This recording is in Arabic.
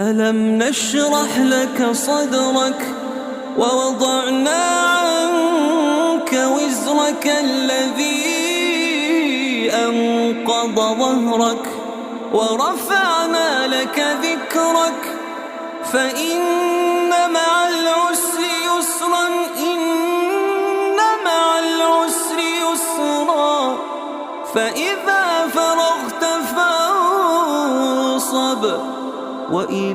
ألم نشرح لك صدرك ووضعنا عنك وزرك الذي أنقض ظهرك ورفعنا لك ذكرك فإن مع العسر يسرا إن مع العسر يسرا فإذا فرغت فانصب وإلى